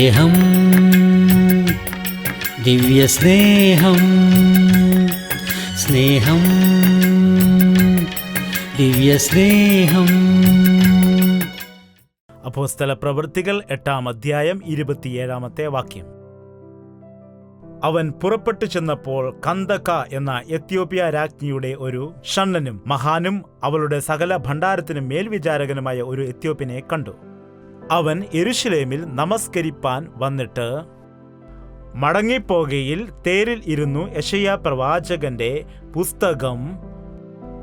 സ്നേഹം, ദിവ്യസ്നേഹം, സ്നേഹം, ദിവ്യസ്നേഹം. അപ്പോസ്തലപ്രവൃത്തികൾ 8-ാം അധ്യായം 27-ാമത്തെ വാക്യം. അവൻ പുറപ്പെട്ടു ചെന്നപ്പോൾ കന്ദക എന്ന എത്യോപ്യ രാജ്ഞിയുടെ ഒരു ഷണ്ഡനും മഹാനും അവളുടെ സകല ഭണ്ഡാരത്തിനും മേൽവിചാരകനുമായ ഒരു എത്യോപ്യനെ കണ്ടു. അവൻ യെരൂശലേമിൽ നമസ്കരിപ്പാൻ വന്നിട്ട് മടങ്ങിപ്പോകയിൽ തേരിൽ ഇരുന്നു യെശയ്യാ പ്രവാചകന്റെ പുസ്തകം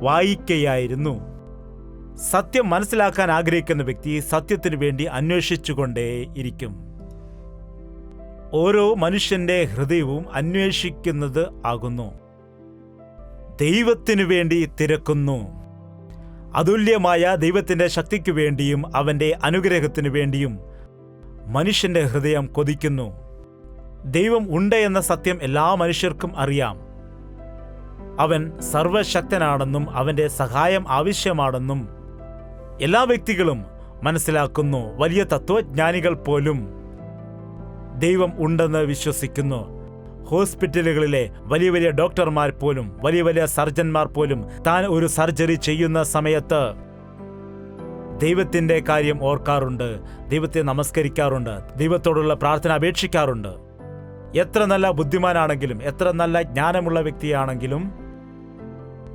വായിക്കയായിരുന്നു. സത്യം മനസ്സിലാക്കാൻ ആഗ്രഹിക്കുന്ന വ്യക്തി സത്യത്തിനു വേണ്ടി അന്വേഷിച്ചുകൊണ്ടേയിരിക്കും. ഓരോ മനുഷ്യന്റെ ഹൃദയവും അന്വേഷിക്കുന്നത് ആകുന്നു. ദൈവത്തിനു വേണ്ടി തിരക്കുന്നു. അതുല്യമായ ദൈവത്തിന്റെ ശക്തിക്കു വേണ്ടിയും അവന്റെ അനുഗ്രഹത്തിനു വേണ്ടിയും മനുഷ്യന്റെ ഹൃദയം കൊതിക്കുന്നു. ദൈവം ഉണ്ട് എന്ന സത്യം എല്ലാ മനുഷ്യർക്കും അറിയാം. അവൻ സർവശക്തനാണെന്നും അവന്റെ സഹായം ആവശ്യമാണെന്നും എല്ലാ വ്യക്തികളും മനസ്സിലാക്കുന്നു. വലിയ തത്വജ്ഞാനികൾ പോലും ദൈവം ഉണ്ടെന്ന് വിശ്വസിക്കുന്നു. ഹോസ്പിറ്റലുകളിലെ വലിയ വലിയ ഡോക്ടർമാർ പോലും, വലിയ വലിയ സർജന്മാർ പോലും താൻ ഒരു സർജറി ചെയ്യുന്ന സമയത്ത് ദൈവത്തിന്റെ കാര്യം ഓർക്കാറുണ്ട്, ദൈവത്തെ നമസ്കരിക്കാറുണ്ട്, ദൈവത്തോടുള്ള പ്രാർത്ഥന അപേക്ഷിക്കാറുണ്ട്. എത്ര നല്ല ബുദ്ധിമാനാണെങ്കിലും, എത്ര നല്ല ജ്ഞാനമുള്ള വ്യക്തിയാണെങ്കിലും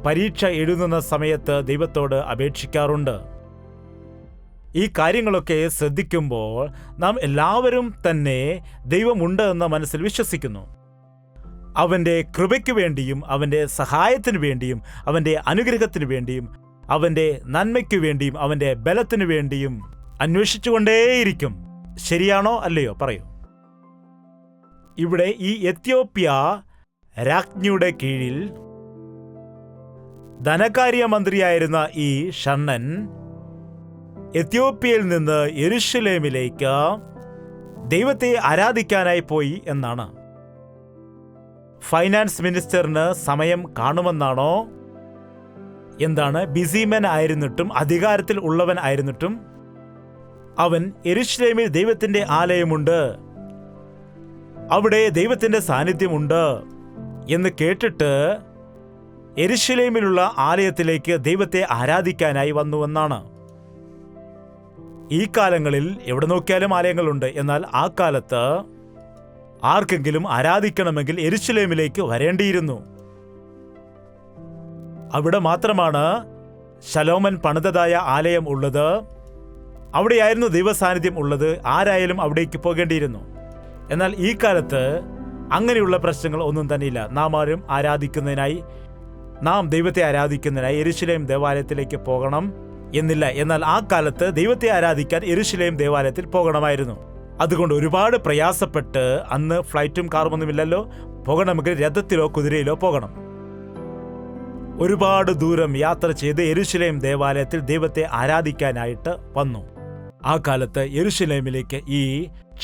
പരീക്ഷ എഴുതുന്ന സമയത്ത് ദൈവത്തോട് അപേക്ഷിക്കാറുണ്ട്. ഈ കാര്യങ്ങളൊക്കെ ശ്രദ്ധിക്കുമ്പോൾ നാം എല്ലാവരും തന്നെ ദൈവമുണ്ട് എന്ന മനസ്സിൽ വിശ്വസിക്കുന്നു. അവൻ്റെ കൃപയ്ക്ക് വേണ്ടിയും അവൻ്റെ സഹായത്തിനു വേണ്ടിയും അവൻ്റെ അനുഗ്രഹത്തിനു വേണ്ടിയും അവൻ്റെ നന്മയ്ക്കു വേണ്ടിയും അവൻ്റെ ബലത്തിനു വേണ്ടിയും അന്വേഷിച്ചുകൊണ്ടേയിരിക്കും. ശരിയാണോ അല്ലയോ? പറയൂ. ഇവിടെ ഈ എത്യോപ്യ രാജ്ഞിയുടെ കീഴിൽ ധനകാര്യമന്ത്രിയായിരുന്ന ഈ ഷണ്ഡൻ എത്യോപ്യയിൽ നിന്ന് യെരൂശലേമിലേക്ക് ദൈവത്തെ ആരാധിക്കാനായി പോയി എന്നാണ്. ഫൈനാൻസ് മിനിസ്റ്ററിന് സമയം കാണുമെന്നാണോ? എന്താണ്? ബിസിമൻ ആയിരുന്നിട്ടും അധികാരത്തിൽ ഉള്ളവൻ ആയിരുന്നിട്ടും അവൻ യെരൂശലേമിൽ ദൈവത്തിന്റെ ആലയമുണ്ട്, അവിടെ ദൈവത്തിന്റെ സാന്നിധ്യമുണ്ട് എന്ന് കേട്ടിട്ട് യെരൂശലേമിലുള്ള ആലയത്തിലേക്ക് ദൈവത്തെ ആരാധിക്കാനായി വന്നുവെന്നാണ്. ഈ കാലങ്ങളിൽ എവിടെ നോക്കിയാലും ആലയങ്ങളുണ്ട്. എന്നാൽ ആ കാലത്ത് ആർക്കെങ്കിലും ആരാധിക്കണമെങ്കിൽ യെരൂശലേമിലേക്ക് വരേണ്ടിയിരുന്നു. അവിടെ മാത്രമാണ് ശലോമൻ പണിതതായ ആലയം ഉള്ളത്. അവിടെയായിരുന്നു ദൈവസാന്നിധ്യം ഉള്ളത്. ആരായാലും അവിടേക്ക് പോകേണ്ടിയിരുന്നു. എന്നാൽ ഈ കാലത്ത് അങ്ങനെയുള്ള പ്രശ്നങ്ങൾ ഒന്നും തന്നെയില്ല. നാം ആരും ആരാധിക്കുന്നതിനായി, നാം ദൈവത്തെ ആരാധിക്കുന്നതിനായി യെരൂശലേം ദേവാലയത്തിലേക്ക് പോകണം എന്നില്ല. എന്നാൽ ആ കാലത്ത് ദൈവത്തെ ആരാധിക്കാൻ യെരൂശലേം ദേവാലയത്തിൽ പോകണമായിരുന്നു. അതുകൊണ്ട് ഒരുപാട് പ്രയാസപ്പെട്ട്, അന്ന് ഫ്ലൈറ്റും കാറുമൊന്നുമില്ലല്ലോ, പോകണമെങ്കിൽ രഥത്തിലോ കുതിരയിലോ പോകണം. ഒരുപാട് ദൂരം യാത്ര ചെയ്ത് യെരൂശലേം ദേവാലയത്തിൽ ദൈവത്തെ ആരാധിക്കാനായിട്ട് വന്നു. ആ കാലത്ത് യെരൂശലേമിലേക്ക് ഈ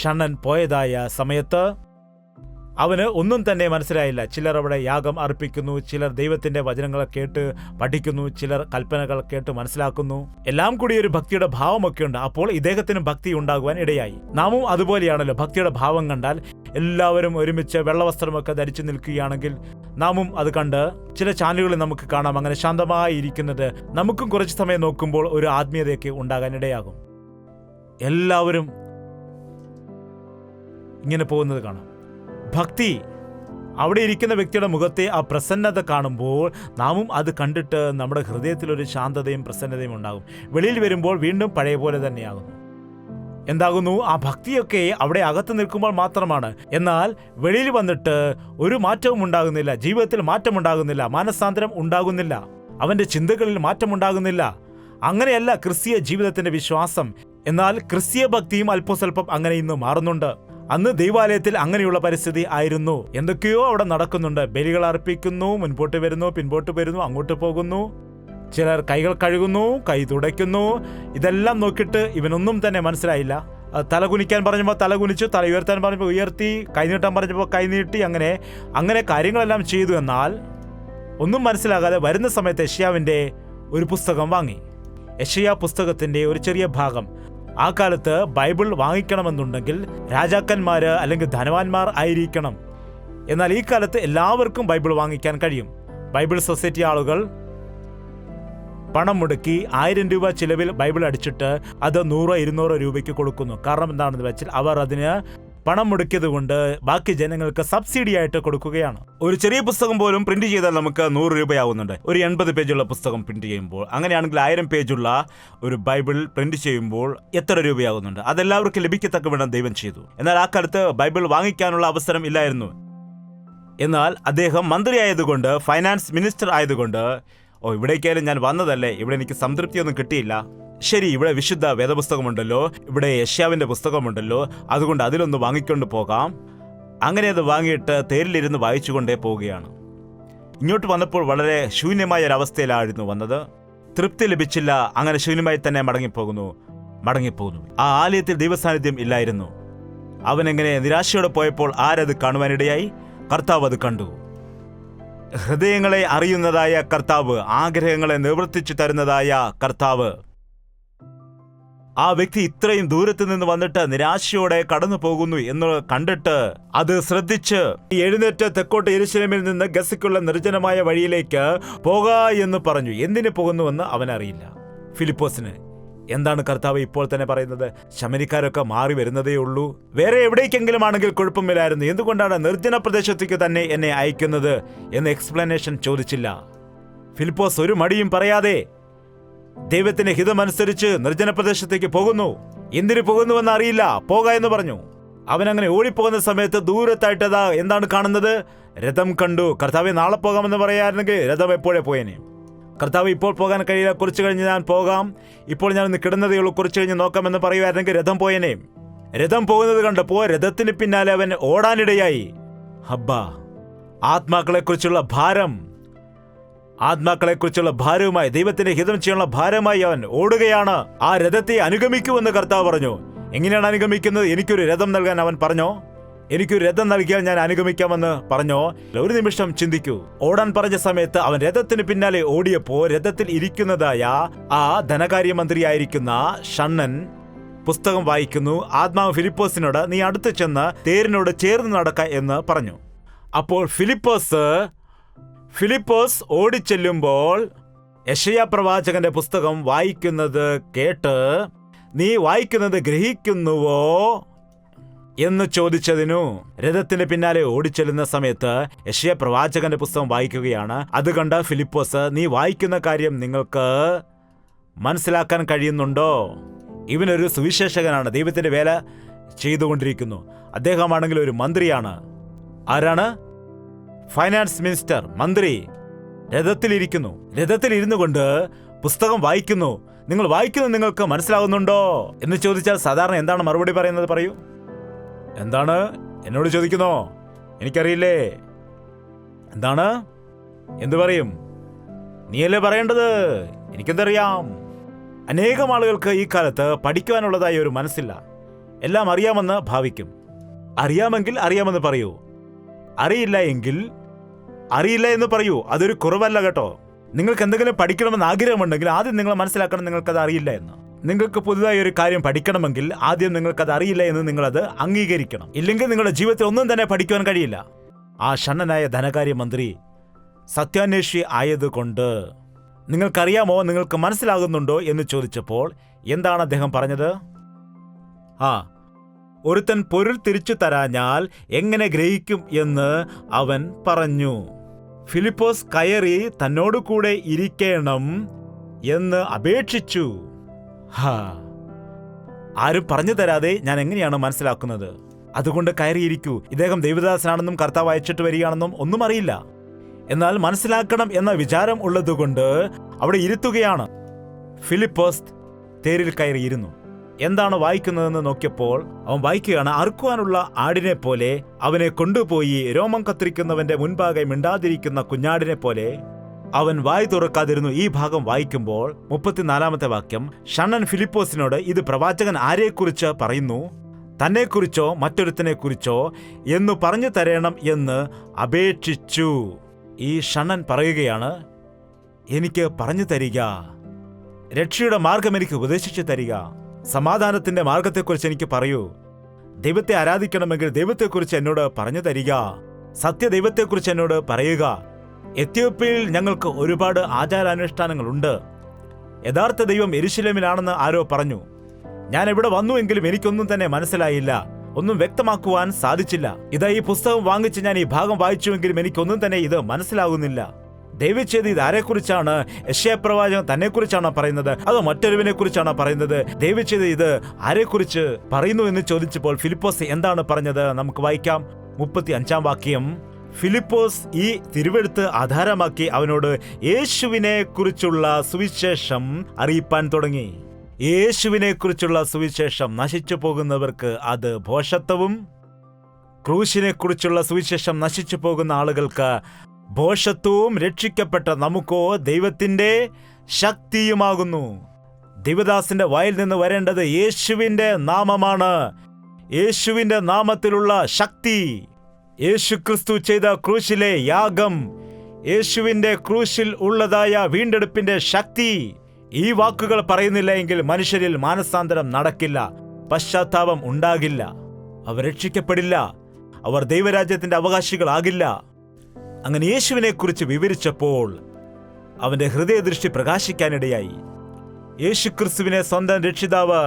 ഷണ്ഡൻ പോയതായ സമയത്ത് അവന് ഒന്നും തന്നെ മനസ്സിലായില്ല. ചിലർ അവിടെ യാഗം അർപ്പിക്കുന്നു, ചിലർ ദൈവത്തിന്റെ വചനങ്ങൾ കേട്ട് പഠിക്കുന്നു, ചിലർ കൽപ്പനകൾ കേട്ട് മനസ്സിലാക്കുന്നു. എല്ലാം കൂടി ഒരു ഭക്തിയുടെ ഭാവമൊക്കെ ഉണ്ട്. അപ്പോൾ ഇദ്ദേഹത്തിന് ഭക്തി ഉണ്ടാകുവാൻ ഇടയായി. നാമും അതുപോലെയാണല്ലോ. ഭക്തിയുടെ ഭാവം കണ്ടാൽ എല്ലാവരും ഒരുമിച്ച് വെള്ളവസ്ത്രമൊക്കെ ധരിച്ചു നിൽക്കുകയാണെങ്കിൽ നാമും അത് കണ്ട് ചില ചാനലുകളിൽ നമുക്ക് കാണാം അങ്ങനെ ശാന്തമായി ഇരിക്കുന്നത്. നമുക്കും കുറച്ച് സമയം നോക്കുമ്പോൾ ഒരു ആത്മീയതയൊക്കെ ഉണ്ടാകാൻ ഇടയാകും. എല്ലാവരും ഇങ്ങനെ പോകുന്നത് കാണാം. ഭക്തി, അവിടെ ഇരിക്കുന്ന വ്യക്തിയുടെ മുഖത്തെ ആ പ്രസന്നത കാണുമ്പോൾ നാമും അത് കണ്ടിട്ട് നമ്മുടെ ഹൃദയത്തിലൊരു ശാന്തതയും പ്രസന്നതയും ഉണ്ടാകും. വെളിയിൽ വരുമ്പോൾ വീണ്ടും പഴയ പോലെ തന്നെയാകുന്നു. എന്താകുന്നു? ആ ഭക്തിയൊക്കെ അവിടെ അകത്ത് നിൽക്കുമ്പോൾ മാത്രമാണ്. എന്നാൽ വെളിയിൽ വന്നിട്ട് ഒരു മാറ്റവും ഉണ്ടാകുന്നില്ല. ജീവിതത്തിൽ മാറ്റമുണ്ടാകുന്നില്ല, മാനസാന്തരം ഉണ്ടാകുന്നില്ല, അവൻ്റെ ചിന്തകളിൽ മാറ്റമുണ്ടാകുന്നില്ല. അങ്ങനെയല്ല ക്രിസ്തീയ ജീവിതത്തിന്റെ വിശ്വാസം. എന്നാൽ ക്രിസ്തീയ ഭക്തിയും അല്പസ്വല്പം അങ്ങനെ ഇന്ന് മാറുന്നുണ്ട്. അന്ന് ദൈവാലയത്തിൽ അങ്ങനെയുള്ള പരിസ്ഥിതി ആയിരുന്നു. എന്തൊക്കെയോ അവിടെ നടക്കുന്നുണ്ട്. ബലികൾ അർപ്പിക്കുന്നു, മുൻപോട്ട് വരുന്നു, പിൻപോട്ട് വരുന്നു, അങ്ങോട്ട് പോകുന്നു. ചിലർ കൈകൾ കഴുകുന്നു, കൈ തുടയ്ക്കുന്നു. ഇതെല്ലാം നോക്കിയിട്ട് ഇവനൊന്നും തന്നെ മനസ്സിലായില്ല. തലകുനിക്കാൻ പറഞ്ഞപ്പോൾ തലകുനിച്ചു, തല ഉയർത്താൻ പറഞ്ഞപ്പോൾ ഉയർത്തി, കൈനീട്ടാൻ പറഞ്ഞപ്പോൾ കൈനീട്ടി, അങ്ങനെ കാര്യങ്ങളെല്ലാം ചെയ്തു. എന്നാൽ ഒന്നും മനസ്സിലാകാതെ വരുന്ന സമയത്ത് യെശയ്യാവിൻ്റെ ഒരു പുസ്തകം വാങ്ങി. യെശയ്യാ പുസ്തകത്തിൻ്റെ ഒരു ചെറിയ ഭാഗം ആ കാലത്ത് ബൈബിൾ വാങ്ങിക്കണമെന്നുണ്ടെങ്കിൽ രാജാക്കന്മാർ അല്ലെങ്കിൽ ധനവാന്മാർ ആയിരിക്കണം. എന്നാൽ ഈ കാലത്ത് എല്ലാവർക്കും ബൈബിൾ വാങ്ങിക്കാൻ കഴിയും. ബൈബിൾ സൊസൈറ്റി ആളുകൾ പണം മുടക്കി 1000 രൂപ ചിലവിൽ ബൈബിൾ അടിച്ചിട്ട് അത് 100-200 രൂപയ്ക്ക് കൊടുക്കുന്നു. കാരണം എന്താണെന്ന് വെച്ചാൽ അവർ അതിന് പണം മുടക്കിയത് കൊണ്ട് ബാക്കി ജനങ്ങൾക്ക് സബ്സിഡി ആയിട്ട് കൊടുക്കുകയാണ്. ഒരു ചെറിയ പുസ്തകം പോലും പ്രിന്റ് ചെയ്താൽ നമുക്ക് 100 രൂപയാവുന്നുണ്ട്. ഒരു 80 പേജുള്ള പുസ്തകം പ്രിന്റ് ചെയ്യുമ്പോൾ, അങ്ങനെയാണെങ്കിൽ 1000 പേജുള്ള ഒരു ബൈബിൾ പ്രിന്റ് ചെയ്യുമ്പോൾ എത്ര രൂപയാകുന്നുണ്ട്? അതെല്ലാവർക്കും ലഭിക്കത്തക്ക വിധം ദൈവം ചെയ്തു. എന്നാൽ ആ കാലത്ത് ബൈബിൾ വാങ്ങിക്കാനുള്ള അവസരം ഇല്ലായിരുന്നു. എന്നാൽ അദ്ദേഹം മന്ത്രി ആയതുകൊണ്ട്, ഫൈനാൻസ് മിനിസ്റ്റർ ആയതുകൊണ്ട്, ഇവിടേക്കായാലും ഞാൻ വന്നതല്ലേ, ഇവിടെ എനിക്ക് സംതൃപ്തിയൊന്നും കിട്ടിയില്ല. ശരി, ഇവിടെ വിശുദ്ധ വേദപുസ്തകമുണ്ടല്ലോ, ഇവിടെ യെശയ്യാവിന്റെ പുസ്തകമുണ്ടല്ലോ, അതുകൊണ്ട് അതിലൊന്ന് വാങ്ങിക്കൊണ്ട് പോകാം. അങ്ങനെ അത് വാങ്ങിയിട്ട് തേരിലിരുന്ന് വായിച്ചുകൊണ്ടേ പോവുകയാണ്. ഇങ്ങോട്ട് വന്നപ്പോൾ വളരെ ശൂന്യമായ ഒരവസ്ഥയിലായിരുന്നു വന്നത്. തൃപ്തി ലഭിച്ചില്ല. അങ്ങനെ ശൂന്യമായി തന്നെ മടങ്ങിപ്പോകുന്നു. ആ ആലയത്തിൽ ദൈവസാന്നിധ്യം ഇല്ലായിരുന്നു. അവനെങ്ങനെ നിരാശയോടെ പോയപ്പോൾ ആരത് കാണുവാനിടയായി? കർത്താവ് അത് കണ്ടു. ഹൃദയങ്ങളെ അറിയുന്നതായ കർത്താവ്, ആഗ്രഹങ്ങളെ നിവർത്തിച്ചു തരുന്നതായ കർത്താവ്. ആ വ്യക്തി ഇത്രയും ദൂരത്ത് നിന്ന് വന്നിട്ട് നിരാശയോടെ കടന്നു പോകുന്നു എന്ന് കണ്ടിട്ട് അത് ശ്രദ്ധിച്ച് എഴുന്നേറ്റ് തെക്കോട്ട് യെരൂശലേമിൽ നിന്ന് ഗസയ്ക്കുള്ള നിർജ്ജനമായ വഴിയിലേക്ക് പോകാ എന്ന് പറഞ്ഞു. എന്തിനു പോകുന്നുവെന്ന് അവനറിയില്ല. ഫിലിപ്പോസിന് എന്താണ് കർത്താവ് ഇപ്പോൾ തന്നെ പറയുന്നത്? ശമരിക്കാരൊക്കെ മാറി വരുന്നതേ ഉള്ളൂ, വേറെ എവിടേക്കെങ്കിലും ആണെങ്കിൽ കുഴപ്പമില്ലായിരുന്നു, എന്തുകൊണ്ടാണ് നിർജ്ജന പ്രദേശത്തേക്ക് തന്നെ എന്നെ അയക്കുന്നത് എന്ന് എക്സ്പ്ലനേഷൻ ചോദിച്ചില്ല. ഫിലിപ്പോസ് ഒരു മടിയും പറയാതെ ദൈവത്തിന്റെ ഹിതമനുസരിച്ച് നിർജ്ജന പ്രദേശത്തേക്ക് പോകുന്നു. എന്തിനു പോകുന്നുവെന്ന് അറിയില്ല, പോക എന്ന് പറഞ്ഞു. അവനങ്ങനെ ഓടിപ്പോകുന്ന സമയത്ത് ദൂരത്തായിട്ടതാ എന്താണ് കാണുന്നത്? രഥം കണ്ടു. കർത്താവെ, നാളെ പോകാമെന്ന് പറയായിരുന്നെങ്കിൽ രഥം എപ്പോഴേ പോയേനെ. കർത്താവ്, ഇപ്പോൾ പോകാൻ കഴിയില്ല, കുറച്ച് കഴിഞ്ഞ് ഞാൻ പോകാം, ഇപ്പോൾ ഞാൻ ഒന്ന് കിടന്നതേ ഉള്ളൂ, കുറച്ച് കഴിഞ്ഞ് നോക്കാമെന്ന് പറയുമായിരുന്നെങ്കിൽ രഥം പോയേനെ. രഥം പോകുന്നത് കണ്ടപ്പോൾ രഥത്തിന് പിന്നാലെ അവൻ ഓടാനിടയായി. ഹബ്ബാ, ആത്മാക്കളെക്കുറിച്ചുള്ള ഭാരവുമായി, ദൈവത്തിന്റെ ഹിതം ചെയ്യാനുള്ള ഭാരമായി അവൻ ഓടുകയാണ്. ആ രഥത്തെ അനുഗമിക്കുമെന്ന് കർത്താവ് പറഞ്ഞു. എങ്ങനെയാണ് അനുഗമിക്കുന്നത്? എനിക്കൊരു രഥം നൽകാൻ അവൻ പറഞ്ഞോ? എനിക്കൊരു രഥം നൽകിയാൽ ഞാൻ അനുഗമിക്കാമെന്ന് പറഞ്ഞോ? ഒരു നിമിഷം ചിന്തിക്കൂ. ഓടാൻ പറഞ്ഞ സമയത്ത് അവൻ രഥത്തിന് പിന്നാലെ ഓടിയപ്പോ രഥത്തിൽ ഇരിക്കുന്നതായ ആ ധനകാര്യമന്ത്രിയായിരിക്കുന്ന ഷണ്ണൻ പുസ്തകം വായിക്കുന്നു. ആത്മാവ് ഫിലിപ്പോസിനോട്, നീ അടുത്ത് ചെന്ന് തേരിനോട് ചേർന്ന് നടക്ക എന്ന് പറഞ്ഞു. അപ്പോൾ ഫിലിപ്പോസ് ഓടിച്ചെല്ലുമ്പോൾ യെശയ്യാ പ്രവാചകന്റെ പുസ്തകം വായിക്കുന്നത് കേട്ട്, നീ വായിക്കുന്നത് ഗ്രഹിക്കുന്നുവോ എന്ന് ചോദിച്ചതിനു രഥത്തിന് പിന്നാലെ ഓടിച്ചെല്ലുന്ന സമയത്ത് യെശയ്യാ പ്രവാചകന്റെ പുസ്തകം വായിക്കുകയാണ്. അത് കണ്ട ഫിലിപ്പോസ്, നീ വായിക്കുന്ന കാര്യം നിങ്ങൾക്ക് മനസ്സിലാക്കാൻ കഴിയുന്നുണ്ടോ? ഇവനൊരു സുവിശേഷകനാണ്, ദൈവത്തിന്റെ വേല ചെയ്തുകൊണ്ടിരിക്കുന്നു. അദ്ദേഹമാണെങ്കിൽ ഒരു മന്ത്രിയാണ്. ആരാണ്? ഫൈനാൻസ് മിനിസ്റ്റർ, മന്ത്രി. രഥത്തിലിരുന്നു കൊണ്ട് പുസ്തകം വായിക്കുന്നു. നിങ്ങൾ വായിക്കുന്നത് നിങ്ങൾക്ക് മനസ്സിലാകുന്നുണ്ടോ എന്ന് ചോദിച്ചാൽ സാധാരണ എന്താണ് മറുപടി പറയുന്നത്? പറയൂ. എന്താണ്? എന്നോട് ചോദിക്കുന്നോ? എനിക്കറിയില്ലേ. എന്താണ്? എന്തു പറയും? നീയല്ലേ പറയേണ്ടത്, എനിക്കെന്തറിയാം. അനേകം ആളുകൾക്ക് ഈ കാലത്ത് പഠിക്കുവാനുള്ളതായ ഒരു മനസ്സില്ല. എല്ലാം അറിയാമെന്ന് ഭാവിക്കും. അറിയാമെങ്കിൽ അറിയാമെന്ന് പറയൂ, അറിയില്ല എങ്കിൽ അറിയില്ല എന്ന് പറയൂ. അതൊരു കുറവല്ല കേട്ടോ. നിങ്ങൾക്ക് എന്തെങ്കിലും പഠിക്കണമെന്ന് ആഗ്രഹമുണ്ടെങ്കിൽ ആദ്യം നിങ്ങൾ മനസ്സിലാക്കണം നിങ്ങൾക്കത് അറിയില്ല എന്ന്. നിങ്ങൾക്ക് പുതുതായി ഒരു കാര്യം പഠിക്കണമെങ്കിൽ ആദ്യം നിങ്ങൾക്കത് അറിയില്ല എന്ന് നിങ്ങളത് അംഗീകരിക്കണം. ഇല്ലെങ്കിൽ നിങ്ങളുടെ ജീവിതത്തിൽ ഒന്നും തന്നെ പഠിക്കുവാൻ കഴിയില്ല. ആ ഷണ്ണനായ ധനകാര്യമന്ത്രി സത്യാന്വേഷി ആയതുകൊണ്ട് നിങ്ങൾക്കറിയാമോ, നിങ്ങൾക്ക് മനസ്സിലാകുന്നുണ്ടോ എന്ന് ചോദിച്ചപ്പോൾ എന്താണ് അദ്ദേഹം പറഞ്ഞത്? ഒരുത്തൻ പൊരുൾ തിരിച്ചു തരാഞ്ഞാൽ എങ്ങനെ ഗ്രഹിക്കും എന്ന് അവൻ പറഞ്ഞു. ഫിലിപ്പോസ് കയറി തന്നോട് കൂടെ ഇരിക്കണം എന്ന് അപേക്ഷിച്ചു. ആരും പറഞ്ഞു തരാതെ ഞാൻ എങ്ങനെയാണ് മനസ്സിലാക്കുന്നത്? അതുകൊണ്ട് കയറിയിരിക്കൂ. ഇദ്ദേഹം ദൈവദാസനാണെന്നും കർത്താവ് അയച്ചിട്ട് വരികയാണെന്നും ഒന്നും അറിയില്ല. എന്നാൽ മനസ്സിലാക്കണം എന്ന വിചാരം ഉള്ളതുകൊണ്ട് അവിടെ ഇരുത്തുകയാണ്. ഫിലിപ്പോസ് തേരിൽ കയറിയിരുന്നു. എന്താണ് വായിക്കുന്നതെന്ന് നോക്കിയപ്പോൾ അവൻ വായിക്കുകയാണ്, അറുക്കുവാനുള്ള ആടിനെ പോലെ അവനെ കൊണ്ടുപോയി രോമം കത്തിരിക്കുന്നവന്റെ മുൻപാകെ മിണ്ടാതിരിക്കുന്ന കുഞ്ഞാടിനെ പോലെ അവൻ വായി തുറക്കാതിരുന്നു. ഈ ഭാഗം വായിക്കുമ്പോൾ 34-ാമത്തെ വാക്യം, ഷണ്ണൻ ഫിലിപ്പോസിനോട്, ഇത് പ്രവാചകൻ ആരെക്കുറിച്ച് പറയുന്നു? തന്നെക്കുറിച്ചോ മറ്റൊരുത്തനെ കുറിച്ചോ എന്ന് പറഞ്ഞു തരണം എന്ന് അപേക്ഷിച്ചു. ഈ ഷണ്ണൻ പറയുകയാണ്, എനിക്ക് പറഞ്ഞു തരിക, രക്ഷയുടെ മാർഗം എനിക്ക് ഉപദേശിച്ചു തരിക. സമാധാനത്തിന്റെ മാർഗത്തെക്കുറിച്ച് എനിക്ക് പറയൂ. ദൈവത്തെ ആരാധിക്കണമെങ്കിൽ ദൈവത്തെക്കുറിച്ച് എന്നോട് പറഞ്ഞു തരിക. സത്യദൈവത്തെക്കുറിച്ച് എന്നോട് പറയുക. എത്യോപ്യയിൽ ഞങ്ങൾക്ക് ഒരുപാട് ആചാരാനുഷ്ഠാനങ്ങളുണ്ട്. യഥാർത്ഥ ദൈവം യെരുശലേമിലാണെന്ന് ആരോ പറഞ്ഞു. ഞാൻ ഇവിടെ വന്നുവെങ്കിലും എനിക്കൊന്നും തന്നെ മനസ്സിലായില്ല. ഒന്നും വ്യക്തമാക്കുവാൻ സാധിച്ചില്ല. ഇതാ ഈ പുസ്തകം വാങ്ങിച്ച് ഞാൻ ഈ ഭാഗം വായിച്ചുവെങ്കിലും എനിക്കൊന്നും തന്നെ ഇത് മനസ്സിലാകുന്നില്ല. ദൈവചേത് ഇത് ആരെക്കുറിച്ചാണ്? യെശയ്യാപ്രവാചകൻ തന്നെക്കുറിച്ചാണോ പറയുന്നത്, അതോ മറ്റൊരുവിനെ കുറിച്ചാണോ പറയുന്നത്? ദൈവചേത് ഇത് ആരെക്കുറിച്ച് പറയുന്നു എന്ന് ചോദിച്ചപ്പോൾ ഫിലിപ്പോസ് എന്താണ് പറഞ്ഞത്? നമുക്ക് വായിക്കാം. 35 വാക്യം. ഫിലിപ്പോസ് ഈ തിരുവെഴുത്ത് ആധാരമാക്കി അവനോട് യേശുവിനെ കുറിച്ചുള്ള സുവിശേഷം അറിയിപ്പാൻ തുടങ്ങി. യേശുവിനെ കുറിച്ചുള്ള സുവിശേഷം നശിച്ചു പോകുന്നവർക്ക് അത് ഭോഷത്വവും, ക്രൂശിനെ കുറിച്ചുള്ള സുവിശേഷം നശിച്ചു പോകുന്ന ആളുകൾക്ക് ഭോഷത്വവും, രക്ഷിക്കപ്പെട്ട നമുക്കോ ദൈവത്തിന്റെ ശക്തിയുമാകുന്നു. ദൈവദാസിന്റെ വായിൽ നിന്ന് വരേണ്ടത് യേശുവിന്റെ നാമമാണ്. യേശുവിന്റെ നാമത്തിലുള്ള ശക്തി, യേശുക്രിസ്തു ചെയ്ത ക്രൂശിലെ യാഗം, യേശുവിന്റെ ക്രൂശിൽ ഉള്ളതായ വീണ്ടെടുപ്പിന്റെ ശക്തി. ഈ വാക്കുകൾ പറയുന്നില്ല എങ്കിൽ മനുഷ്യരിൽ മാനസാന്തരം നടക്കില്ല, പശ്ചാത്താപം ഉണ്ടാകില്ല, അവർ രക്ഷിക്കപ്പെടില്ല, അവർ ദൈവരാജ്യത്തിന്റെ അവകാശികളാകില്ല. അങ്ങനെ യേശുവിനെ കുറിച്ച് വിവരിച്ചപ്പോൾ അവന്റെ ഹൃദയദൃഷ്ടി പ്രകാശിക്കാനിടയായി. യേശുക്രിസ്തുവിനെ സ്വന്തം രക്ഷിതാവ്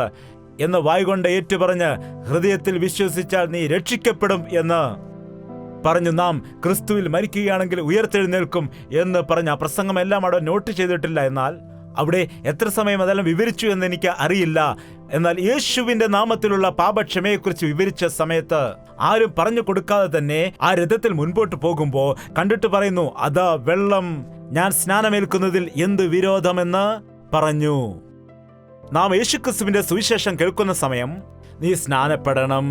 എന്ന് വായ്കൊണ്ട് ഏറ്റുപറഞ്ഞ് ഹൃദയത്തിൽ വിശ്വസിച്ചാൽ നീ രക്ഷിക്കപ്പെടും എന്ന് പറഞ്ഞു. നാം ക്രിസ്തുവിൽ മരിക്കുകയാണെങ്കിൽ ഉയർത്തെഴുന്നേൽക്കും എന്ന് പറഞ്ഞ ആ പ്രസംഗമെല്ലാം അവിടെ നോട്ട് ചെയ്തിട്ടില്ല. എന്നാൽ അവിടെ എത്ര സമയം അതെല്ലാം വിവരിച്ചു എന്ന് എനിക്ക് അറിയില്ല. എന്നാൽ യേശുവിന്റെ നാമത്തിലുള്ള പാപക്ഷമയെക്കുറിച്ച് വിവരിച്ച സമയത്ത് ആരും പറഞ്ഞു കൊടുക്കാതെ തന്നെ ആ രഥത്തിൽ മുൻപോട്ട് പോകുമ്പോൾ കണ്ടിട്ട് പറയുന്നു, അതാ വെള്ളം, ഞാൻ സ്നാനമേൽക്കുന്നതിൽ എന്ത് വിരോധമെന്ന് പറഞ്ഞു. നാം യേശുക്രിസ്തുവിന്റെ സുവിശേഷം കേൾക്കുന്ന സമയം നീ സ്നാനപ്പെടണം,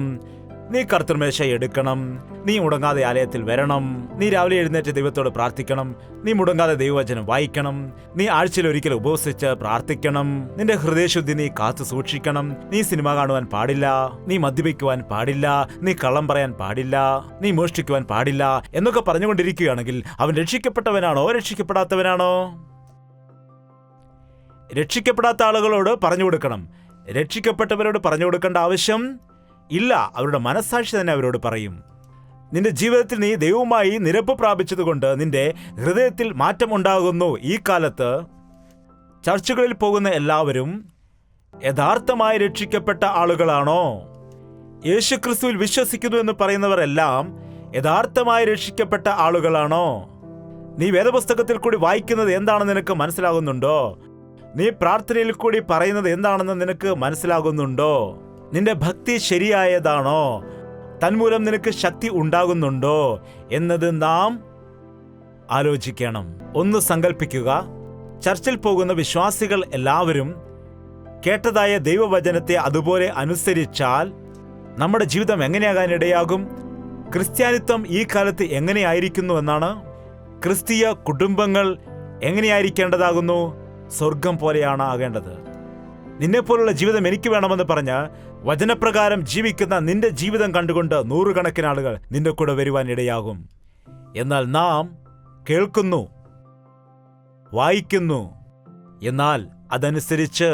നീ കർത്തൃമേശ എടുക്കണം, നീ മുടങ്ങാതെ ആലയത്തിൽ വരണം, നീ രാവിലെ എഴുന്നേറ്റ് ദൈവത്തോട് പ്രാർത്ഥിക്കണം, നീ മുടങ്ങാതെ ദൈവവചനം വായിക്കണം, നീ ആഴ്ചയിൽ ഒരിക്കൽ ഉപവസിച്ച് പ്രാർത്ഥിക്കണം, നിന്റെ ഹൃദയശുദ്ധി നീ കാത്തു സൂക്ഷിക്കണം, നീ സിനിമ കാണുവാൻ പാടില്ല, നീ മദ്യപിക്കുവാൻ പാടില്ല, നീ കള്ളം പറയാൻ പാടില്ല, നീ മോഷ്ടിക്കുവാൻ പാടില്ല എന്നൊക്കെ പറഞ്ഞുകൊണ്ടിരിക്കുകയാണെങ്കിൽ അവൻ രക്ഷിക്കപ്പെട്ടവനാണോ രക്ഷിക്കപ്പെടാത്തവനാണോ? രക്ഷിക്കപ്പെടാത്ത ആളുകളോട് പറഞ്ഞു കൊടുക്കണം. രക്ഷിക്കപ്പെട്ടവരോട് പറഞ്ഞു കൊടുക്കേണ്ട ആവശ്യം ഇല്ല. അവരുടെ മനസ്സാക്ഷി തന്നെ അവരോട് പറയും. നിന്റെ ജീവിതത്തിൽ നീ ദൈവവുമായി നിരപ്പ് പ്രാപിച്ചതുകൊണ്ട് നിന്റെ ഹൃദയത്തിൽ മാറ്റം ഉണ്ടാകുന്നു. ഈ കാലത്ത് ചർച്ചുകളിൽ പോകുന്ന എല്ലാവരും യഥാർത്ഥമായി രക്ഷിക്കപ്പെട്ട ആളുകളാണോ? യേശുക്രിസ്തുവിൽ വിശ്വസിക്കുന്നു എന്ന് പറയുന്നവരെല്ലാം യഥാർത്ഥമായി രക്ഷിക്കപ്പെട്ട ആളുകളാണോ? നീ വേദപുസ്തകത്തിൽ കൂടി വായിക്കുന്നത് എന്താണെന്ന് നിനക്ക് മനസ്സിലാകുന്നുണ്ടോ? നീ പ്രാർത്ഥനയിൽ കൂടി പറയുന്നത് എന്താണെന്ന് നിനക്ക് മനസ്സിലാകുന്നുണ്ടോ? നിന്റെ ഭക്തി ശരിയായതാണോ? തന്മൂലം നിനക്ക് ശക്തി ഉണ്ടാകുന്നുണ്ടോ എന്നത് നാം ആലോചിക്കണം. ഒന്ന് സങ്കല്പിക്കുക, ചർച്ചിൽ പോകുന്ന വിശ്വാസികൾ എല്ലാവരും കേട്ടതായ ദൈവവചനത്തെ അതുപോലെ അനുസരിച്ചാൽ നമ്മുടെ ജീവിതം എങ്ങനെയാകാനിടയാകും? ക്രിസ്ത്യാനിത്വം ഈ കാലത്ത് എങ്ങനെയായിരിക്കുന്നു എന്നാണ്? ക്രിസ്തീയ കുടുംബങ്ങൾ എങ്ങനെയായിരിക്കേണ്ടതാകുന്നു? സ്വർഗം പോലെയാണ് ആകേണ്ടത്. നിന്നെപ്പോലുള്ള ജീവിതം എനിക്ക് വേണമെന്ന് പറഞ്ഞ് വചനപ്രകാരം ജീവിക്കുന്ന നിന്റെ ജീവിതം കണ്ടുകൊണ്ട് നൂറുകണക്കിന് ആളുകൾ നിന്റെ കൂടെ വരുവാൻ ഇടയാകും. എന്നാൽ നാം കേൾക്കുന്നു, വായിക്കുന്നു, എന്നാൽ അതനുസരിച്ച്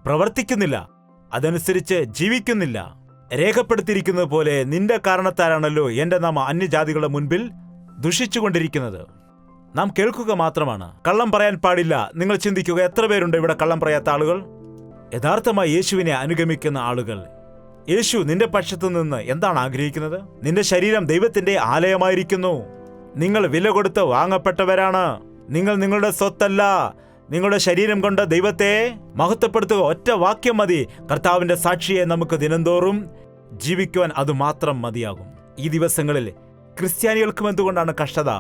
പ്രവർത്തിക്കുന്നില്ല, അതനുസരിച്ച് ജീവിക്കുന്നില്ല. രേഖപ്പെടുത്തിയിരിക്കുന്നത് പോലെ നിന്റെ കാരണത്താലാണല്ലോ എൻ്റെ നാമം അന്യജാതികളുടെ മുൻപിൽ ദുഷിച്ചുകൊണ്ടിരിക്കുന്നത്. നാം കേൾക്കുക മാത്രമാണ്. കള്ളം പറയാൻ പാടില്ല. നിങ്ങൾ ചിന്തിക്കുക, എത്ര പേരുണ്ട് ഇവിടെ കള്ളം പറയാത്ത ആളുകൾ? യഥാർത്ഥമായി യേശുവിനെ അനുഗമിക്കുന്ന ആളുകൾ. യേശു നിന്റെ പക്ഷത്തു നിന്ന് എന്താണ് ആഗ്രഹിക്കുന്നത്? നിന്റെ ശരീരം ദൈവത്തിന്റെ ആലയമായിരിക്കുന്നു. നിങ്ങൾ വില കൊടുത്ത് വാങ്ങപ്പെട്ടവരാണ്. നിങ്ങൾ നിങ്ങളുടെ സ്വത്തല്ല. നിങ്ങളുടെ ശരീരം കൊണ്ട് ദൈവത്തെ മഹത്വപ്പെടുത്തുക. ഒറ്റ വാക്യം മതി. കർത്താവിന്റെ സാക്ഷിയെ നമുക്ക് ദിനംതോറും ജീവിക്കുവാൻ അതുമാത്രം മതിയാകും. ഈ ദിവസങ്ങളിൽ ക്രിസ്ത്യാനികൾക്കും എന്തുകൊണ്ടാണ് കഷ്ടത?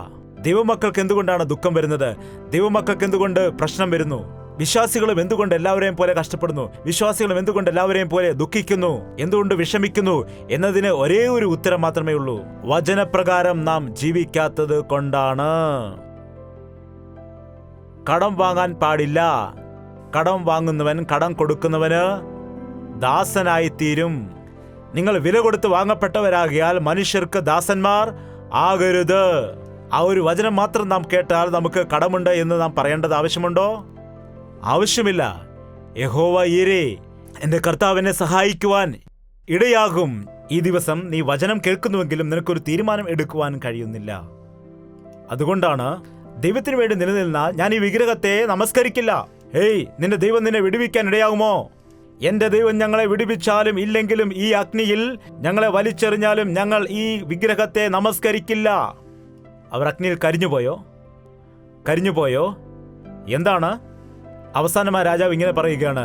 ദൈവമക്കൾക്ക് എന്തുകൊണ്ടാണ് ദുഃഖം വരുന്നത്? ദൈവമക്കൾക്ക് എന്തുകൊണ്ട് പ്രശ്നം വരുന്നു? വിശ്വാസികളും എന്തുകൊണ്ട് എല്ലാവരെയും പോലെ കഷ്ടപ്പെടുന്നു? വിശ്വാസികളും എന്തുകൊണ്ട് എല്ലാവരെയും പോലെ ദുഃഖിക്കുന്നു? എന്തുകൊണ്ട് വിഷമിക്കുന്നു എന്നതിന് ഒരേ ഒരു ഉത്തരം മാത്രമേ ഉള്ളൂ. വചനപ്രകാരം നാം ജീവിക്കാത്തത് കൊണ്ടാണ്. കടം വാങ്ങാൻ പാടില്ല. കടം വാങ്ങുന്നവൻ കടം കൊടുക്കുന്നവന് ദാസനായിത്തീരും. നിങ്ങൾ വില കൊടുത്ത് വാങ്ങപ്പെട്ടവരാകിയാൽ മനുഷ്യർക്ക് ദാസന്മാർ ആകരുത്. ആ ഒരു വചനം മാത്രം നാം കേട്ടാൽ നമുക്ക് കടമുണ്ട് എന്ന് നാം പറയേണ്ടത് ആവശ്യമുണ്ടോ? ആവശ്യമില്ല. യഹോവ ഈരേ, എൻ്റെ കർത്താവ് എന്നെ സഹായിക്കുവാൻ ഇടയാകും. ഈ ദിവസം നീ വചനം കേൾക്കുന്നുവെങ്കിലും നിനക്കൊരു തീരുമാനം എടുക്കുവാൻ കഴിയുന്നില്ല. അതുകൊണ്ടാണ് ദൈവത്തിന് വേണ്ടി നിലനിന്ന ഞാൻ ഈ വിഗ്രഹത്തെ നമസ്കരിക്കില്ല. ഹേയ്, നിന്റെ ദൈവം നിന്നെ വിടുവിക്കാൻ ഇടയാകുമോ? എന്റെ ദൈവം ഞങ്ങളെ വിടുവിച്ചാലും ഇല്ലെങ്കിലും ഈ അഗ്നിയിൽ ഞങ്ങളെ വലിച്ചെറിഞ്ഞാലും ഞങ്ങൾ ഈ വിഗ്രഹത്തെ നമസ്കരിക്കില്ല. അവർ അഗ്നിയിൽ കരിഞ്ഞുപോയോ? എന്താണ്? അവസാനമായി രാജാവ് ഇങ്ങനെ പറയുകയാണ്,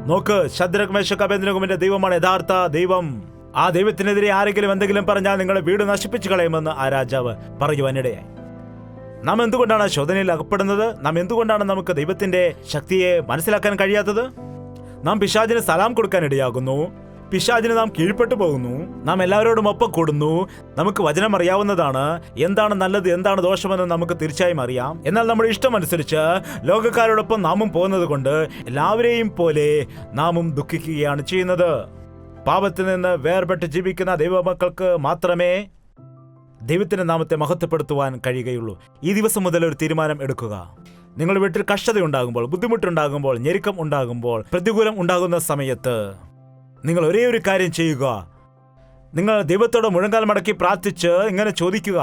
നോക്ക്, ശദ്രക് മേശക് അബേദ്നെഗോവിന്റെ ദൈവമാണ് യഥാർത്ഥ ദൈവം. ആ ദൈവത്തിനെതിരെ ആരെങ്കിലും എന്തെങ്കിലും പറഞ്ഞാൽ നിങ്ങളെ വീട് നശിപ്പിച്ചു കളയുമെന്ന് ആ രാജാവ് പറയുവാനിടയായി. നാം എന്തുകൊണ്ടാണ് ശോധനയിൽ അകപ്പെടുന്നത്? നാം എന്തുകൊണ്ടാണ് നമുക്ക് ദൈവത്തിന്റെ ശക്തിയെ മനസ്സിലാക്കാൻ കഴിയാത്തത്? നാം പിശാചിന് സലാം കൊടുക്കാൻ ഇടയാകുന്നു. പിശാചിന് നാം കീഴ്പ്പെട്ടു പോകുന്നു. നാം എല്ലാവരോടും ഒപ്പം കൂടുന്നു. നമുക്ക് വചനം അറിയാവുന്നതാണ്. എന്താണ് നല്ലത്, എന്താണ് ദോഷമെന്ന് നമുക്ക് തീർച്ചയായും അറിയാം. എന്നാൽ നമ്മുടെ ഇഷ്ടമനുസരിച്ച് ലോകക്കാരോടൊപ്പം നാമും പോകുന്നത് കൊണ്ട് എല്ലാവരെയും പോലെ നാമും ദുഃഖിക്കുകയാണ് ചെയ്യുന്നത്. പാപത്തിൽ നിന്ന് വേർപെട്ട് ജീവിക്കുന്ന ദൈവമക്കൾക്ക് മാത്രമേ ദൈവത്തിന്റെ നാമത്തെ മഹത്വപ്പെടുത്തുവാൻ കഴിയുകയുള്ളൂ. ഈ ദിവസം മുതൽ ഒരു തീരുമാനം എടുക്കുക. നിങ്ങളുടെ വീട്ടിൽ കഷ്ടതയുണ്ടാകുമ്പോൾ, ബുദ്ധിമുട്ടുണ്ടാകുമ്പോൾ, ഞെരുക്കം ഉണ്ടാകുമ്പോൾ, പ്രതികൂലം ഉണ്ടാകുന്ന സമയത്ത് നിങ്ങൾ ഒരേ ഒരു കാര്യം ചെയ്യുക. നിങ്ങൾ ദൈവത്തോട് മുഴങ്കാൽ മടക്കി പ്രാർത്ഥിച്ച് ഇങ്ങനെ ചോദിക്കുക,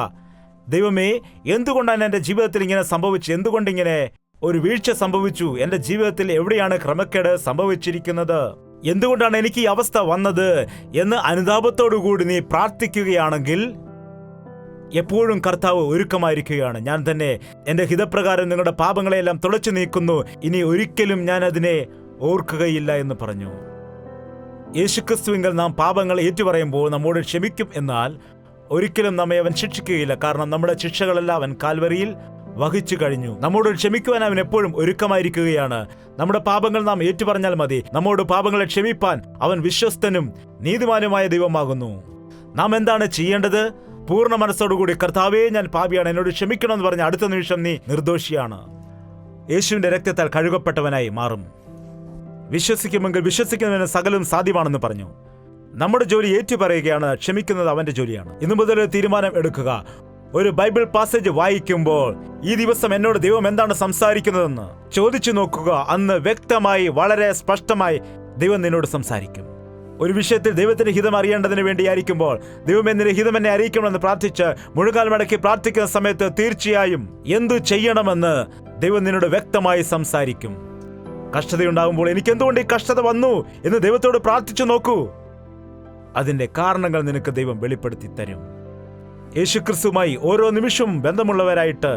ദൈവമേ, എന്തുകൊണ്ടാണ് എൻ്റെ ജീവിതത്തിൽ ഇങ്ങനെ സംഭവിച്ചു? എന്തുകൊണ്ടിങ്ങനെ ഒരു വീഴ്ച സംഭവിച്ചു? എൻ്റെ ജീവിതത്തിൽ എവിടെയാണ് ക്രമക്കേട് സംഭവിച്ചിരിക്കുന്നത്? എന്തുകൊണ്ടാണ് എനിക്ക് ഈ അവസ്ഥ വന്നത് എന്ന് അനുതാപത്തോടുകൂടി നീ പ്രാർത്ഥിക്കുകയാണെങ്കിൽ എപ്പോഴും കർത്താവ് ഒരുക്കമായിരിക്കുകയാണ്. ഞാൻ തന്നെ എൻ്റെ ഹിതപ്രകാരം നിങ്ങളുടെ പാപങ്ങളെയെല്ലാം തുടച്ചു നീക്കുന്നു, ഇനി ഒരിക്കലും ഞാൻ അതിനെ ഓർക്കുകയില്ല എന്ന് പറഞ്ഞു. യേശുക്രിസ്തുവിങ്കൽ നാം പാപങ്ങൾ ഏറ്റുപറയുമ്പോൾ നമ്മോട് ക്ഷമിക്കും. എന്നാൽ ഒരിക്കലും നമ്മെ അവൻ ശിക്ഷിക്കുകയില്ല. കാരണം നമ്മുടെ ശിക്ഷകളെല്ലാം അവൻ കാൽവരിയിൽ വഹിച്ചു കഴിഞ്ഞു. നമ്മോട് ക്ഷമിക്കുവാൻ അവൻ എപ്പോഴും ഒരുക്കമായിരിക്കുകയാണ്. നമ്മുടെ പാപങ്ങൾ നാം ഏറ്റുപറഞ്ഞാൽ മതി. നമ്മോട് പാപങ്ങളെ ക്ഷമിപ്പാൻ അവൻ വിശ്വസ്തനും നീതിമാനുമായ ദൈവമാകുന്നു. നാം എന്താണ് ചെയ്യേണ്ടത്? പൂർണ്ണ മനസ്സോടുകൂടി, കർത്താവേ, ഞാൻ പാപിയാണ്, എന്നോട് ക്ഷമിക്കണമെന്ന് പറഞ്ഞ അടുത്ത നിമിഷം നീ നിർദോഷിയാണ്. യേശുവിന്റെ രക്തത്താൽ കഴുകപ്പെട്ടവനായി മാറും. വിശ്വസിക്കുമെങ്കിൽ വിശ്വസിക്കുന്നതിന് സകലം സാധ്യമാണെന്ന് പറഞ്ഞു. നമ്മുടെ ജോലി ഏറ്റുപറയുകയാണ്. ക്ഷമിക്കുന്നത് അവന്റെ ജോലിയാണ്. ഇന്നു മുതൽ ഒരു തീരുമാനം എടുക്കുക. ഒരു ബൈബിൾ പാസേജ് വായിക്കുമ്പോൾ ഈ ദിവസം എന്നോട് ദൈവം എന്താണ് സംസാരിക്കുന്നതെന്ന് ചോദിച്ചു നോക്കുക. അന്ന് വ്യക്തമായി, വളരെ സ്പഷ്ടമായി ദൈവം നിന്നോട് സംസാരിക്കും. ഒരു വിഷയത്തിൽ ദൈവത്തിന്റെ ഹിതം അറിയേണ്ടതിന് വേണ്ടിയായിരിക്കുമ്പോൾ ദൈവം എന്നിന്റെ ഹിതം എന്നെ അറിയിക്കണമെന്ന് പ്രാർത്ഥിച്ച് മുഴുകാൽ മടക്കി പ്രാർത്ഥിക്കുന്ന സമയത്ത് തീർച്ചയായും എന്തു ചെയ്യണമെന്ന് ദൈവം നിന്നോട് വ്യക്തമായി സംസാരിക്കും. കഷ്ടതയുണ്ടാകുമ്പോൾ എനിക്ക് എന്തുകൊണ്ട് ഈ കഷ്ടത വന്നു എന്ന് ദൈവത്തോട് പ്രാർത്ഥിച്ചു നോക്കൂ. അതിന്റെ കാരണങ്ങൾ നിനക്ക് ദൈവം വെളിപ്പെടുത്തി തരും. യേശുക്രിസ്തുവുമായി ഓരോ നിമിഷവും ബന്ധമുള്ളവരായിട്ട്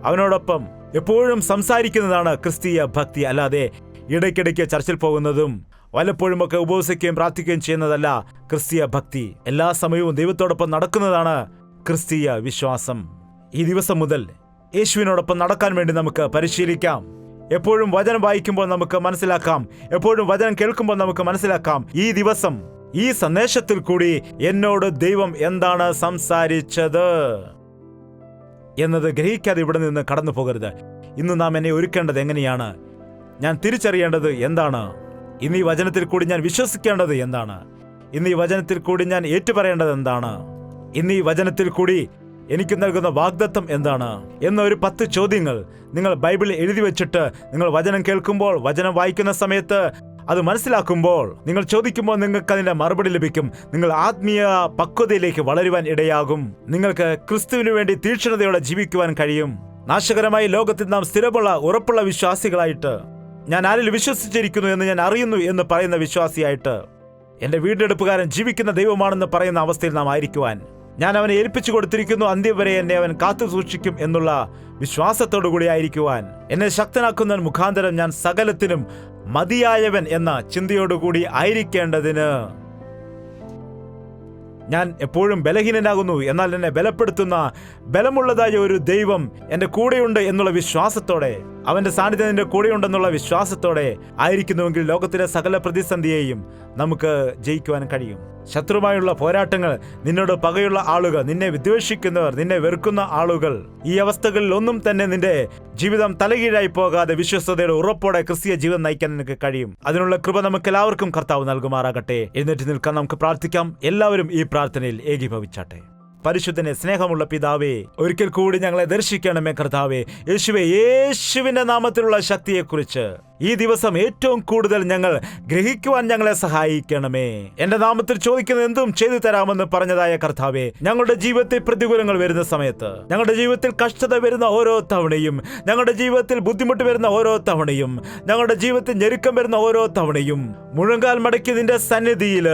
അവനോടൊപ്പം എപ്പോഴും സംസാരിക്കുന്നതാണ് ക്രിസ്തീയ ഭക്തി. അല്ലാതെ ഇടയ്ക്കിടയ്ക്ക് ചർച്ചിൽ പോകുന്നതും വല്ലപ്പോഴുമൊക്കെ ഉപവസിക്കുകയും പ്രാർത്ഥിക്കുകയും ചെയ്യുന്നതല്ല ക്രിസ്തീയ ഭക്തി. എല്ലാ സമയവും ദൈവത്തോടൊപ്പം നടക്കുന്നതാണ് ക്രിസ്തീയ വിശ്വാസം. ഈ ദിവസം മുതൽ യേശുവിനോടൊപ്പം നടക്കാൻ വേണ്ടി നമുക്ക് പരിശീലിക്കാം. എപ്പോഴും വചനം വായിക്കുമ്പോൾ നമുക്ക് മനസ്സിലാക്കാം. എപ്പോഴും വചനം കേൾക്കുമ്പോൾ നമുക്ക് മനസ്സിലാക്കാം. ഈ ദിവസം ഈ സന്ദേശത്തിൽ കൂടി എന്നോട് ദൈവം എന്താണ് സംസാരിച്ചത് എന്നത് ഗ്രഹിക്കാതെ ഇവിടെ നിന്ന് കടന്നു പോകരുത്. ഇന്ന് നാം എന്നെ ഒരുക്കേണ്ടത് എങ്ങനെയാണ്? ഞാൻ തിരിച്ചറിയേണ്ടത് എന്താണ്? ഇന്ന് ഈ വചനത്തിൽ കൂടി ഞാൻ വിശ്വസിക്കേണ്ടത് എന്താണ്? ഇന്ന് ഈ വചനത്തിൽ കൂടി ഞാൻ ഏറ്റുപറയേണ്ടത് എന്താണ്? ഇന്ന് ഈ വചനത്തിൽ കൂടി എനിക്ക് നൽകുന്ന വാഗ്ദത്തം എന്താണ് എന്നൊരു 10 ചോദ്യങ്ങൾ നിങ്ങൾ ബൈബിളിൽ എഴുതി വെച്ചിട്ട് നിങ്ങൾ വചനം കേൾക്കുമ്പോൾ, വചനം വായിക്കുന്ന സമയത്ത് അത് മനസ്സിലാക്കുമ്പോൾ, നിങ്ങൾ ചോദിക്കുമ്പോൾ നിങ്ങൾക്ക് അതിന്റെ മറുപടി ലഭിക്കും. നിങ്ങൾ ആത്മീയ പക്വതയിലേക്ക് വളരുവാൻ ഇടയാകും. നിങ്ങൾക്ക് ക്രിസ്തുവിന് വേണ്ടി തീക്ഷ്ണതയോടെ ജീവിക്കുവാൻ കഴിയും. നാശകരമായ ലോകത്തിൽ നാം സ്ഥിരമുള്ള ഉറപ്പുള്ള വിശ്വാസികളായിട്ട്, ഞാൻ ആരിൽ വിശ്വസിച്ചിരിക്കുന്നു എന്ന് ഞാൻ അറിയുന്നു എന്ന് പറയുന്ന വിശ്വാസിയായിട്ട്, എന്റെ വീണ്ടെടുപ്പുകാരൻ ജീവിക്കുന്ന ദൈവമാണെന്ന് പറയുന്ന അവസ്ഥയിൽ നാം ആയിരിക്കുവാൻ, ഞാൻ അവനെ ഏൽപ്പിച്ചു കൊടുത്തിരിക്കുന്നു, അന്ത്യം വരെ എന്നെ അവൻ കാത്തു സൂക്ഷിക്കും എന്നുള്ള വിശ്വാസത്തോടു കൂടി ആയിരിക്കുവാൻ, എന്നെ ശക്തനാക്കുന്നവൻ മുഖാന്തരം ഞാൻ സകലത്തിനും മതിയായവൻ എന്ന ചിന്തയോടുകൂടി ആയിരിക്കേണ്ടതിന്, ഞാൻ എപ്പോഴും ബലഹീനനാകുന്നു, എന്നാൽ എന്നെ ബലപ്പെടുത്തുന്ന ബലമുള്ളതായ ഒരു ദൈവം എൻ്റെ കൂടെയുണ്ട് എന്നുള്ള വിശ്വാസത്തോടെ, അവന്റെ സാന്നിധ്യം എൻ്റെ കൂടെയുണ്ടെന്നുള്ള വിശ്വാസത്തോടെ ആയിരിക്കുന്നുവെങ്കിൽ ലോകത്തിലെ സകല പ്രതിസന്ധിയെയും നമുക്ക് ജയിക്കുവാൻ കഴിയും. ശത്രുമായുള്ള പോരാട്ടങ്ങൾ, നിന്നോട് പകയുള്ള ആളുകൾ, നിന്നെ വിദ്വേഷിക്കുന്നവർ, നിന്നെ വെറുക്കുന്ന ആളുകൾ, ഈ അവസ്ഥകളിൽ ഒന്നും തന്നെ നിന്റെ ജീവിതം തലകീഴായി പോകാതെ വിശ്വസ്തതയുടെ ഉറപ്പോടെ ക്രിസ്തീയ ജീവിതം നയിക്കാൻ നിനക്ക് കഴിയും. അതിനുള്ള കൃപ നമുക്ക് എല്ലാവർക്കും കർത്താവ് നൽകുമാറാകട്ടെ. എഴുന്നേറ്റ് നിൽക്കാൻ നമുക്ക് പ്രാർത്ഥിക്കാം. എല്ലാവരും ഈ പ്രാർത്ഥനയിൽ ഏകീഭവിച്ചാട്ടെ. പരിശുദ്ധനെ, സ്നേഹമുള്ള പിതാവേ, ഒരിക്കൽ കൂടി ഞങ്ങളെ ദർശിക്കണമേ കർത്താവേ. യേശുവേ, യേശുവിന്റെ നാമത്തിലുള്ള ശക്തിയെക്കുറിച്ച് ഈ ദിവസം ഏറ്റവും കൂടുതൽ ഞങ്ങൾ ഗ്രഹിക്കുവാൻ ഞങ്ങളെ സഹായിക്കണമേ. എന്റെ നാമത്തിൽ ചോദിക്കുന്ന എന്തും ചെയ്തു തരാമെന്ന് പറഞ്ഞതായ കർത്താവേ, ഞങ്ങളുടെ ജീവിതത്തിൽ പ്രതികൂലങ്ങൾ വരുന്ന സമയത്ത്, ഞങ്ങളുടെ ജീവിതത്തിൽ കഷ്ടത വരുന്ന ഓരോ തവണയും, ഞങ്ങളുടെ ജീവിതത്തിൽ ബുദ്ധിമുട്ട് വരുന്ന ഓരോ തവണയും, ഞങ്ങളുടെ ജീവിതത്തിൽ ഞെരുക്കം വരുന്ന ഓരോ തവണയും മുഴങ്കാൽ മടക്കി നിന്റെ സന്നിധിയിൽ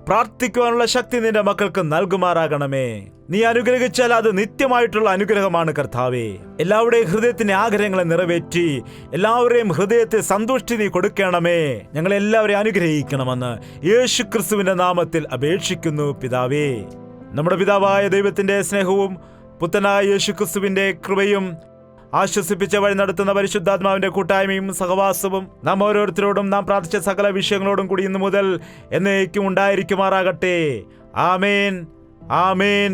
പ്രാർത്ഥിക്കുവാനുള്ള ശക്തി നിന്റെ മക്കൾക്ക് നൽകുമാറാകണമേ. നീ അനുഗ്രഹിച്ചാൽ അത് നിത്യമായിട്ടുള്ള അനുഗ്രഹമാണ് കർത്താവേ. എല്ലാവരുടെയും ഹൃദയത്തിന്റെ ആഗ്രഹങ്ങളെ നിറവേറ്റി എല്ലാവരെയും ഹൃദയത്തിൽ സന്തുഷ്ടി നീ കൊടുക്കണമേ. ഞങ്ങളെല്ലാവരെയും അനുഗ്രഹിക്കണമെന്ന് യേശു ക്രിസ്തുവിന്റെ നാമത്തിൽ അപേക്ഷിക്കുന്നു പിതാവേ. നമ്മുടെ പിതാവായ ദൈവത്തിന്റെ സ്നേഹവും പുത്രനായ യേശു ക്രിസ്തുവിന്റെ കൃപയും ആശ്വസിപ്പിച്ച വഴി നടത്തുന്ന പരിശുദ്ധാത്മാവിന്റെ കൂട്ടായ്മയും സഹവാസവും നാം ഓരോരുത്തരോടും നാം പ്രാർത്ഥിച്ച സകല വിഷയങ്ങളോടും കൂടി ഇന്നു മുതൽ എന്നേക്കും ഉണ്ടായിരിക്കുമാറാകട്ടെ. ആമേൻ, ആമേൻ,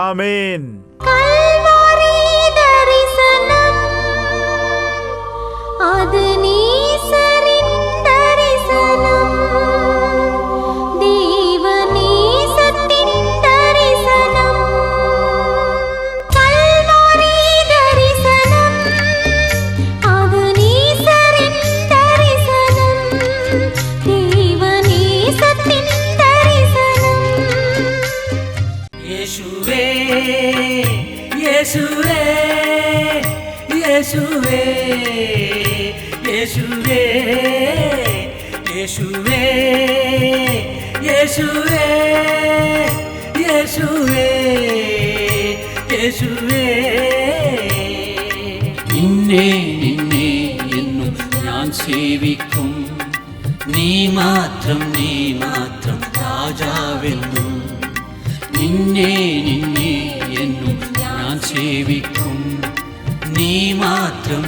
ആമേൻ. യേശുവേ, യേശുവേ, യേശുവേ, യേശുവേ, യേശുവേ, യേശുവേ, യേശുവേ. നിന്നെ നിന്നെ എന്നും ഞാൻ സേവിക്കും, നീ മാത്രം രാജാവെന്നും. നിന്നെ നിന്നെ എന്നും ഞാൻ സേവിക്കും, നീ മാത്രം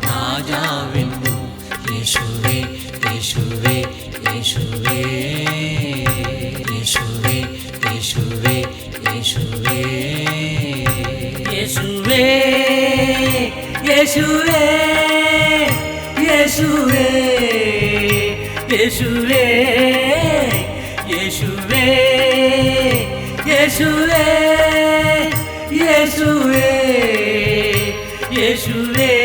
രാജാവെന്നും. യേശുവേ, യേശുവേ, യേശുവേ, യേശുവേ, യേശുവേ, യേശുവേ, യേശുവേ, യേശുവേ, യേശുവേ, യേശുവേ, യേശുവേ, യേശുവേ, യേശുവേ, യേശുവേ.